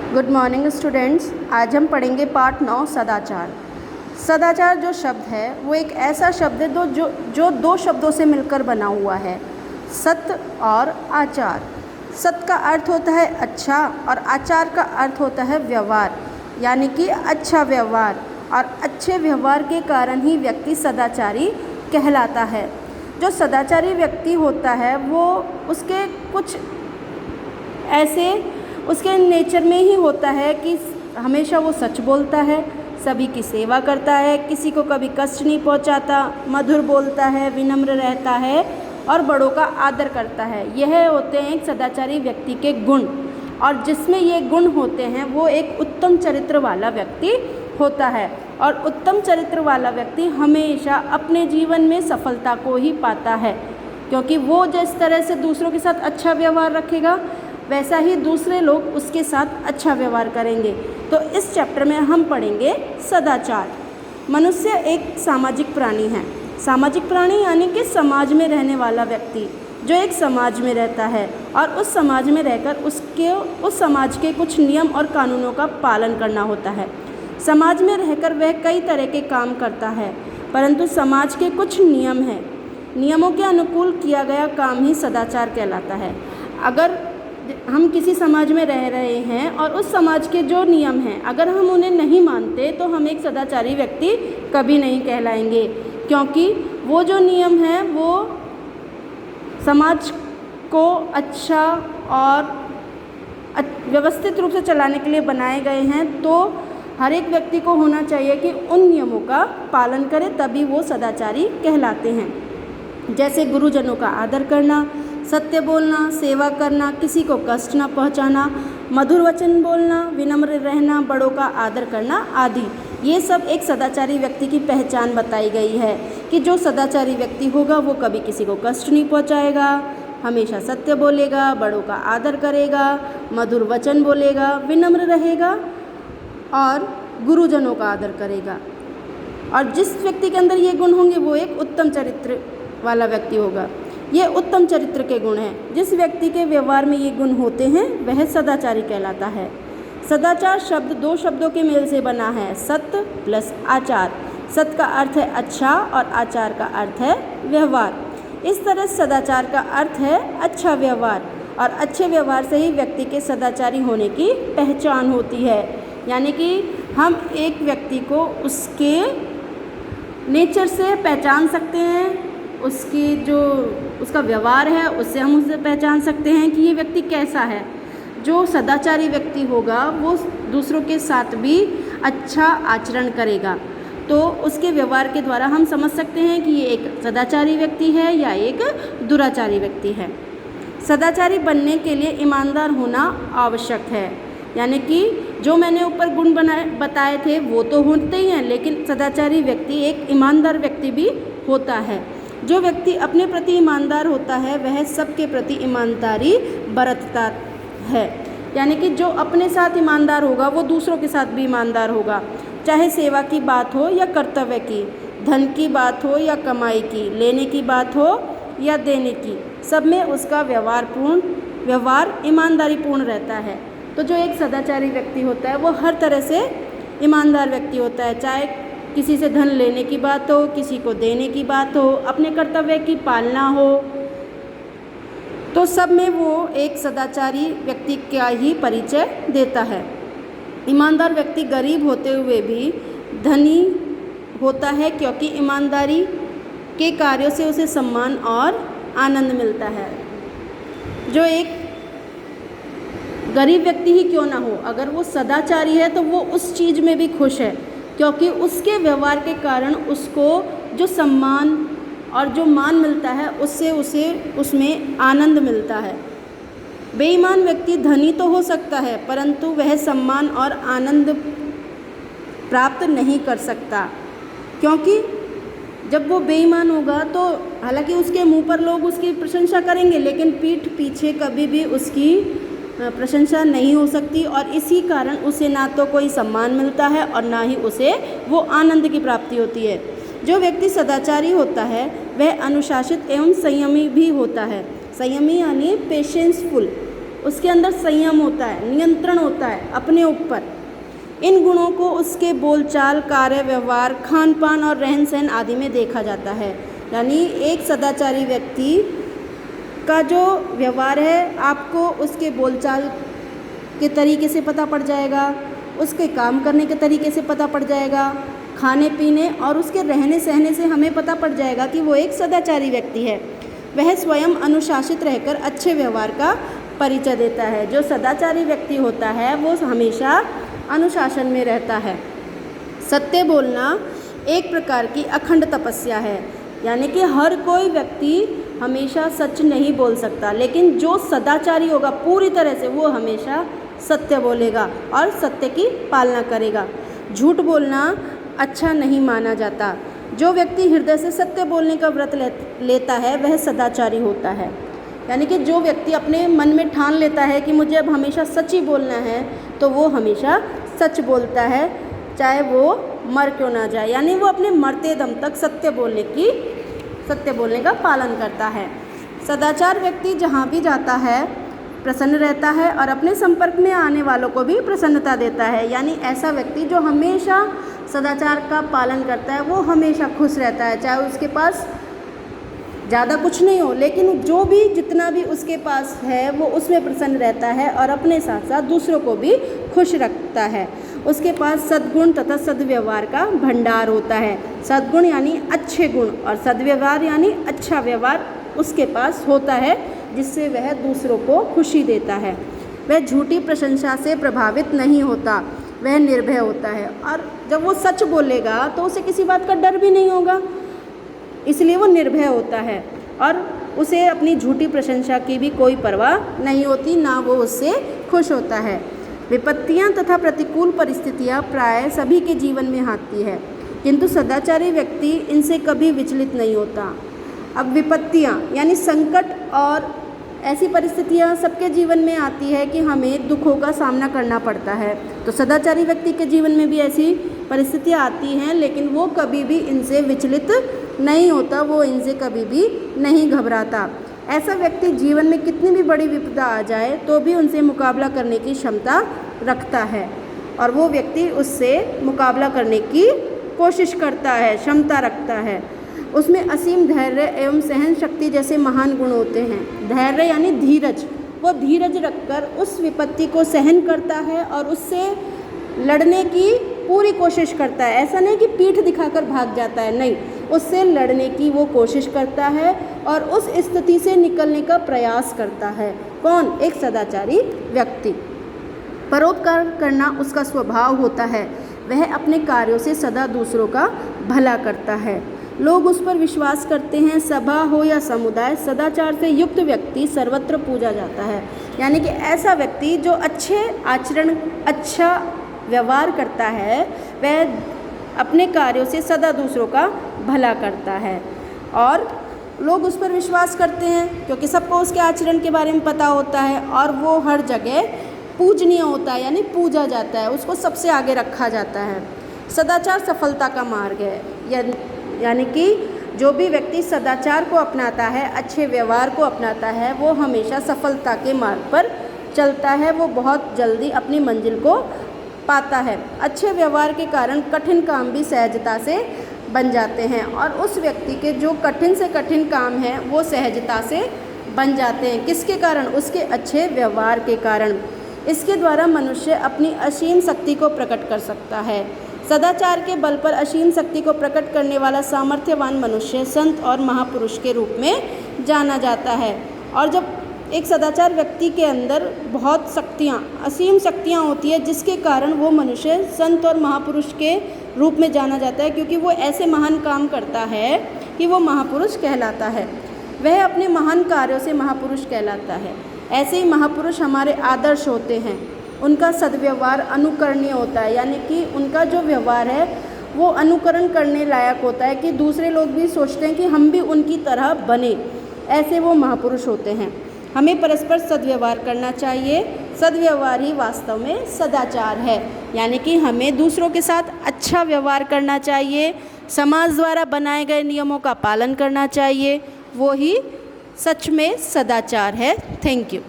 Good morning students. आज हम पढ़ेंगे पाठ 9 सदाचार। सदाचार जो शब्द है वो एक ऐसा शब्द है जो दो शब्दों से मिलकर बना हुआ है, सत्य और आचार। सत्य का अर्थ होता है अच्छा और आचार का अर्थ होता है व्यवहार, यानी कि अच्छा व्यवहार, और अच्छे व्यवहार के कारण ही व्यक्ति सदाचारी कहलाता है। जो सदाचारी व्यक्ति होता है वो उसके कुछ ऐसे उसके नेचर में ही होता है कि हमेशा वो सच बोलता है, सभी की सेवा करता है, किसी को कभी कष्ट नहीं पहुंचाता, मधुर बोलता है, विनम्र रहता है और बड़ों का आदर करता है। यह होते हैं एक सदाचारी व्यक्ति के गुण, और जिसमें ये गुण होते हैं वो एक उत्तम चरित्र वाला व्यक्ति होता है। और उत्तम चरित्र वाला व्यक्ति हमेशा अपने जीवन में सफलता को ही पाता है, क्योंकि वो जिस तरह से दूसरों के साथ अच्छा व्यवहार रखेगा वैसा ही दूसरे लोग उसके साथ अच्छा व्यवहार करेंगे। तो इस चैप्टर में हम पढ़ेंगे सदाचार। मनुष्य एक सामाजिक प्राणी है। सामाजिक प्राणी यानी कि समाज में रहने वाला व्यक्ति, जो एक समाज में रहता है और उस समाज में रहकर उस समाज के कुछ नियम और कानूनों का पालन करना होता है। समाज में रहकर वह कई तरह के काम करता है, परंतु समाज के कुछ नियम हैं, नियमों के अनुकूल किया गया काम ही सदाचार कहलाता है। अगर हम किसी समाज में रह रहे हैं और उस समाज के जो नियम हैं अगर हम उन्हें नहीं मानते तो हम एक सदाचारी व्यक्ति कभी नहीं कहलाएंगे, क्योंकि वो जो नियम हैं वो समाज को अच्छा और व्यवस्थित रूप से चलाने के लिए बनाए गए हैं। तो हर एक व्यक्ति को होना चाहिए कि उन नियमों का पालन करे, तभी वो सदाचारी कहलाते हैं। जैसे गुरुजनों का आदर करना, सत्य बोलना, सेवा करना, किसी को कष्ट न पहुंचाना, मधुर वचन बोलना, विनम्र रहना, बड़ों का आदर करना आदि, ये सब एक सदाचारी व्यक्ति की पहचान बताई गई है कि जो सदाचारी व्यक्ति होगा वो कभी किसी को कष्ट नहीं पहुंचाएगा, हमेशा सत्य बोलेगा, बड़ों का आदर करेगा, मधुर वचन बोलेगा, विनम्र रहेगा और गुरुजनों का आदर करेगा। और जिस व्यक्ति के अंदर ये गुण होंगे वो एक उत्तम चरित्र वाला व्यक्ति होगा। ये उत्तम चरित्र के गुण हैं। जिस व्यक्ति के व्यवहार में ये गुण होते हैं वह सदाचारी कहलाता है। सदाचार शब्द दो शब्दों के मेल से बना है, सत्य प्लस आचार। सत्य का अर्थ है अच्छा और आचार का अर्थ है व्यवहार। इस तरह सदाचार का अर्थ है अच्छा व्यवहार, और अच्छे व्यवहार से ही व्यक्ति के सदाचारी होने की पहचान होती है। यानी कि हम एक व्यक्ति को उसके नेचर से पहचान सकते हैं, उसका व्यवहार है उससे हम उसे पहचान सकते हैं कि ये व्यक्ति कैसा है। जो सदाचारी व्यक्ति होगा वो दूसरों के साथ भी अच्छा आचरण करेगा, तो उसके व्यवहार के द्वारा हम समझ सकते हैं कि ये एक सदाचारी व्यक्ति है या एक दुराचारी व्यक्ति है। सदाचारी बनने के लिए ईमानदार होना आवश्यक है। यानी कि जो मैंने ऊपर गुण बताए थे वो तो होते ही हैं, लेकिन सदाचारी व्यक्ति एक ईमानदार व्यक्ति भी होता है। जो व्यक्ति अपने प्रति ईमानदार होता है वह सबके प्रति ईमानदारी बरतता है। यानी कि जो अपने साथ ईमानदार होगा वो दूसरों के साथ भी ईमानदार होगा, चाहे सेवा की बात हो या कर्तव्य की, धन की बात हो या कमाई की, लेने की बात हो या देने की, सब में उसका व्यवहार ईमानदारी पूर्ण रहता है। तो जो एक सदाचारी व्यक्ति होता है वो हर तरह से ईमानदार व्यक्ति होता है, चाहे किसी से धन लेने की बात हो, किसी को देने की बात हो, अपने कर्तव्य की पालना हो, तो सब में वो एक सदाचारी व्यक्ति का ही परिचय देता है। ईमानदार व्यक्ति गरीब होते हुए भी धनी होता है, क्योंकि ईमानदारी के कार्यों से उसे सम्मान और आनंद मिलता है। जो एक गरीब व्यक्ति ही क्यों ना हो, अगर वो सदाचारी है तो वो उस चीज़ में भी खुश है, क्योंकि उसके व्यवहार के कारण उसको जो सम्मान और जो मान मिलता है उससे उसे उसमें आनंद मिलता है। बेईमान व्यक्ति धनी तो हो सकता है परंतु वह सम्मान और आनंद प्राप्त नहीं कर सकता, क्योंकि जब वो बेईमान होगा तो हालांकि उसके मुंह पर लोग उसकी प्रशंसा करेंगे, लेकिन पीठ पीछे कभी भी उसकी प्रशंसा नहीं हो सकती, और इसी कारण उसे ना तो कोई सम्मान मिलता है और ना ही उसे वो आनंद की प्राप्ति होती है। जो व्यक्ति सदाचारी होता है वह अनुशासित एवं संयमी भी होता है। संयमी यानी पेशेंसफुल, उसके अंदर संयम होता है, नियंत्रण होता है अपने ऊपर। इन गुणों को उसके बोलचाल, कार्य, व्यवहार, खान पान और रहन सहन आदि में देखा जाता है। यानी एक सदाचारी व्यक्ति का जो व्यवहार है आपको उसके बोलचाल के तरीके से पता पड़ जाएगा, उसके काम करने के तरीके से पता पड़ जाएगा, खाने पीने और उसके रहने सहने से हमें पता पड़ जाएगा कि वो एक सदाचारी व्यक्ति है। वह स्वयं अनुशासित रहकर अच्छे व्यवहार का परिचय देता है। जो सदाचारी व्यक्ति होता है वो हमेशा अनुशासन में रहता है। सत्य बोलना एक प्रकार की अखंड तपस्या है, यानी कि हर कोई व्यक्ति हमेशा सच नहीं बोल सकता, लेकिन जो सदाचारी होगा पूरी तरह से वो हमेशा सत्य बोलेगा और सत्य की पालना करेगा। झूठ बोलना अच्छा नहीं माना जाता। जो व्यक्ति हृदय से सत्य बोलने का व्रत लेता है वह सदाचारी होता है। यानी कि जो व्यक्ति अपने मन में ठान लेता है कि मुझे अब हमेशा सच ही बोलना है, तो वो हमेशा सच बोलता है, चाहे वो मर क्यों ना जाए। यानी वो अपने मरते दम तक सत्य बोलने का पालन करता है। सदाचार व्यक्ति जहाँ भी जाता है प्रसन्न रहता है और अपने संपर्क में आने वालों को भी प्रसन्नता देता है। यानी ऐसा व्यक्ति जो हमेशा सदाचार का पालन करता है वो हमेशा खुश रहता है, चाहे उसके पास ज़्यादा कुछ नहीं हो, लेकिन जो भी जितना भी उसके पास है वो उसमें प्रसन्न रहता है और अपने साथ साथ दूसरों को भी खुश रखता है। उसके पास सद्गुण तथा सद्व्यवहार का भंडार होता है। सद्गुण यानी अच्छे गुण और सद्व्यवहार यानी अच्छा व्यवहार उसके पास होता है, जिससे वह दूसरों को खुशी देता है। वह झूठी प्रशंसा से प्रभावित नहीं होता, वह निर्भय होता है। और जब वो सच बोलेगा तो उसे किसी बात का डर भी नहीं होगा, इसलिए वो निर्भय होता है और उसे अपनी झूठी प्रशंसा की भी कोई परवाह नहीं होती, ना वो उससे खुश होता है। विपत्तियां तथा प्रतिकूल परिस्थितियां प्राय सभी के जीवन में आती है, किंतु सदाचारी व्यक्ति इनसे कभी विचलित नहीं होता। अब विपत्तियां यानी संकट और ऐसी परिस्थितियां सबके जीवन में आती है कि हमें दुखों का सामना करना पड़ता है। तो सदाचारी व्यक्ति के जीवन में भी ऐसी परिस्थितियां आती हैं, लेकिन वो कभी भी इनसे विचलित नहीं होता, वो इनसे कभी भी नहीं घबराता। ऐसा व्यक्ति जीवन में कितनी भी बड़ी विपदा आ जाए तो भी उनसे मुकाबला करने की क्षमता रखता है और वो व्यक्ति उससे मुकाबला करने की कोशिश करता है, क्षमता रखता है। उसमें असीम धैर्य एवं सहन शक्ति जैसे महान गुण होते हैं। धैर्य यानी धीरज, वो धीरज रखकर उस विपत्ति को सहन करता है और उससे लड़ने की पूरी कोशिश करता है। ऐसा नहीं कि पीठ दिखाकर भाग जाता है, नहीं, उससे लड़ने की वो कोशिश करता है और उस स्थिति से निकलने का प्रयास करता है। कौन? एक सदाचारी व्यक्ति। परोपकार करना उसका स्वभाव होता है। वह अपने कार्यों से सदा दूसरों का भला करता है। लोग उस पर विश्वास करते हैं। सभा हो या समुदाय, सदाचार से युक्त व्यक्ति सर्वत्र पूजा जाता है। यानी कि ऐसा व्यक्ति जो अच्छे आचरण, अच्छा व्यवहार करता है, वह अपने कार्यों से सदा दूसरों का भला करता है और लोग उस पर विश्वास करते हैं क्योंकि सबको उसके आचरण के बारे में पता होता है और वो हर जगह पूजनीय होता है, यानी पूजा जाता है, उसको सबसे आगे रखा जाता है। सदाचार सफलता का मार्ग है। यानी कि जो भी व्यक्ति सदाचार को अपनाता है, अच्छे व्यवहार को अपनाता है, वो हमेशा सफलता के मार्ग पर चलता है, वो बहुत जल्दी अपनी मंजिल को पाता है। अच्छे व्यवहार के कारण कठिन काम भी सहजता से बन जाते हैं और उस व्यक्ति के जो कठिन से कठिन काम हैं वो सहजता से बन जाते हैं। किसके कारण? उसके अच्छे व्यवहार के कारण। इसके द्वारा मनुष्य अपनी असीम शक्ति को प्रकट कर सकता है। सदाचार के बल पर असीम शक्ति को प्रकट करने वाला सामर्थ्यवान मनुष्य संत और महापुरुष के रूप में जाना जाता है। और जब एक सदाचार व्यक्ति के अंदर बहुत शक्तियाँ, असीम शक्तियाँ होती है, जिसके कारण वो मनुष्य संत और महापुरुष के रूप में जाना जाता है, क्योंकि वो ऐसे महान काम करता है कि वो महापुरुष कहलाता है। वह अपने महान कार्यों से महापुरुष कहलाता है। ऐसे ही महापुरुष हमारे आदर्श होते हैं। उनका सद्व्यवहार अनुकरणीय होता है, यानी कि उनका जो व्यवहार है वो अनुकरण करने लायक होता है कि दूसरे लोग भी सोचते हैं कि हम भी उनकी तरह बने। ऐसे वो महापुरुष होते हैं। हमें परस्पर सद्व्यवहार करना चाहिए। सद्व्यवहार ही वास्तव में सदाचार है, यानी कि हमें दूसरों के साथ अच्छा व्यवहार करना चाहिए, समाज द्वारा बनाए गए नियमों का पालन करना चाहिए। वो ही सच में सदाचार है। Thank you.